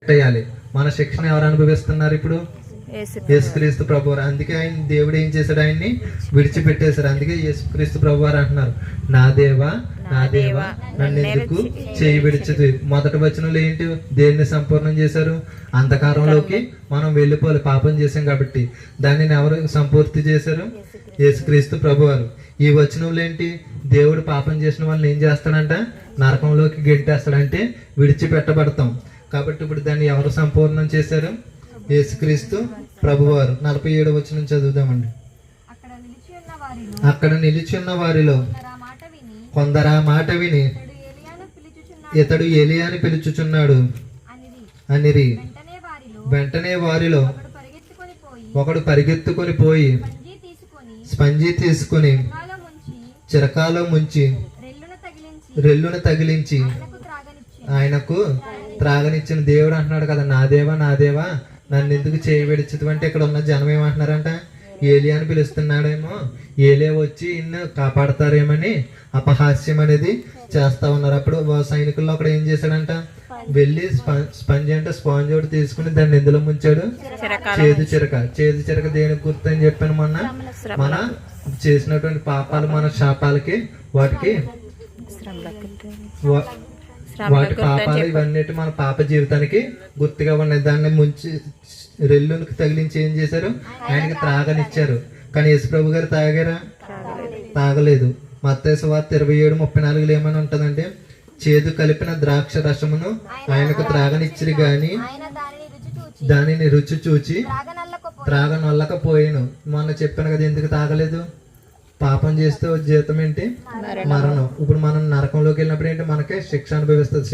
చేయాలి. మన శిక్షణ ఎవరు అనుభవిస్తున్నారు ఇప్పుడు? యేసుక్రీస్తు ప్రభువారు. అందుకే ఆయన దేవుడు ఏం చేశాడు? ఆయన్ని విడిచిపెట్టేశారు. అందుకే యేసుక్రీస్తు ప్రభువారు అంటున్నారు, నా దేవా నా దేవా నన్ను ఎందుకు చేయి విడిచితివి. మొదటి వచనంలో ఏంటి? దేన్ని సంపూర్ణం చేశారు? అంధకారంలోకి మనం వెళ్ళిపోవాలి, పాపం చేశాం కాబట్టి. దానిని ఎవరు సంపూర్తి చేశారు? యేసుక్రీస్తు ప్రభువారు. ఈ వచనంలో ఏంటి? దేవుడు పాపం చేసిన వాళ్ళని ఏం చేస్తాడంట? నరకంలోకి గెంటేస్తాడంటే విడిచిపెట్టబడతాం. కాబట్టి ఇప్పుడు దాన్ని ఎవరు సంపూర్ణం చేశారు? యేసుక్రీస్తు ప్రభువారు. 47వ వచనం చదువుదామండి. అక్కడ నిలిచి ఉన్న వారిలో కొందరు ఆ మాట విని ఇతడు ఏలియాని పిలుచుచున్నాడు అనిరి. వెంటనే వారిలో ఒకడు పరిగెత్తుకొని పోయి స్పంజి తీసుకుని చిరకాలో ముంచి రెల్లును తగిలించి ఆయనకు త్రాగనిచ్చిన. దేవుడు అంటున్నాడు కదా, నా దేవా నా దేవా నన్ను ఎందుకు చేయి విడిచితివి అంటే ఇక్కడ ఉన్న జనం ఏమంటున్నారంట? ఏలియా అని పిలుస్తున్నాడేమో, ఏలియా వచ్చి ఇన్ను కాపాడతారేమని అపహాస్యం అనేది చేస్తా ఉన్నారు. అప్పుడు సైనికుల్లో అక్కడ ఏం చేశాడంట? వెళ్ళి స్పంజ్ అంటే స్పాంజ్ ఒకటి తీసుకుని దాన్ని ఎందులో ముంచాడు? చేదు చిరక దేనికి గుర్తు అని చెప్పాను మొన్న. మన చేసినటువంటి పాపాలు, మన శాపాలకి, వాటి పాపాలు ఇవన్నీ మన పాప జీవితానికి గుర్తుగా ఉన్నాయి. దాన్ని ముంచి రెల్లునికి తగిలించి ఏం చేశారు? ఆయనకి త్రాగనిచ్చారు. కానీ యేసుప్రభు గారు తాగారా? తాగలేదు. మత్తయి సువార్త 27:34 ఏమని ఉంటదంటే, చేదు కలిపిన ద్రాక్ష రసమును ఆయనకు త్రాగనిచ్చిరి గాని దానిని రుచి చూచి త్రాగనొల్లకపోయాను. మొన్న చెప్పాను కదా, ఎందుకు తాగలేదు? పాపం చేస్తే జీతం ఏంటి? మరణం. ఇప్పుడు మనం నరకంలోకి వెళ్ళినప్పుడు ఏంటి? మనకి శిక్ష అనుభవిస్తుంది.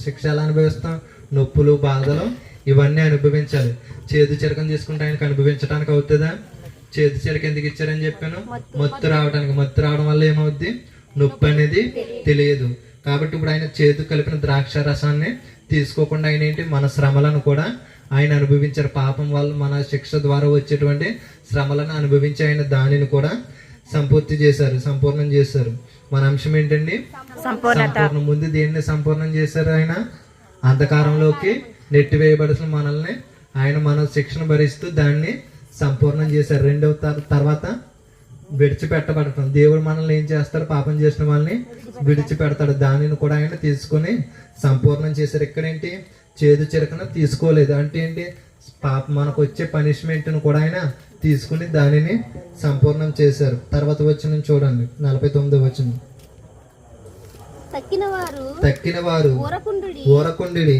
శిక్ష ఎలా అనుభవిస్తాం? నొప్పులు, బాధలు ఇవన్నీ అనుభవించాలి. చేదు చిరకం చేసుకుంటే ఆయనకు అనుభవించడానికి అవుతుందా? చేదు చిరక ఎందుకు ఇచ్చారని చెప్పాను? మత్తు రావడానికి. మత్తు రావడం వల్ల ఏమవుద్ది? నొప్పి అనేది తెలియదు. కాబట్టి ఇప్పుడు ఆయన చేదు కలిపిన ద్రాక్ష రసాన్ని తీసుకోకుండా ఆయన ఏంటి? మన శ్రమలను కూడా ఆయన అనుభవించారు. పాపం వల్ల మన శిక్ష ద్వారా వచ్చేటువంటి శ్రమలను అనుభవించి ఆయన దానిని కూడా సంపూర్తి చేశారు, సంపూర్ణం చేశారు. మన అంశం ఏంటండి? సంపూర్ణం. ముందు దేన్ని సంపూర్ణం చేశారు? ఆయన అంధకారంలోకి నెట్టివేయబడిన మనల్ని ఆయన మన శిక్షణ భరిస్తూ దాన్ని సంపూర్ణం చేశారు. రెండవ తర్వాత విడిచిపెట్టబడటం. దేవుడు మనల్ని ఏం చేస్తాడు? పాపం చేసిన వాళ్ళని విడిచిపెడతాడు. దానిని కూడా ఆయన తీసుకొని సంపూర్ణం చేశారు. ఇక్కడేంటి? చేదు చిరకను తీసుకోలేదు అంటే ఏంటి? పాప మనకు వచ్చే పనిష్మెంట్ ను కూడా ఆయన తీసుకుని దానిని సంపూర్ణం చేశారు. తర్వాత వచనం చూడండి, 49వ వచనం. తక్కిన వారు ఊరకుండిడి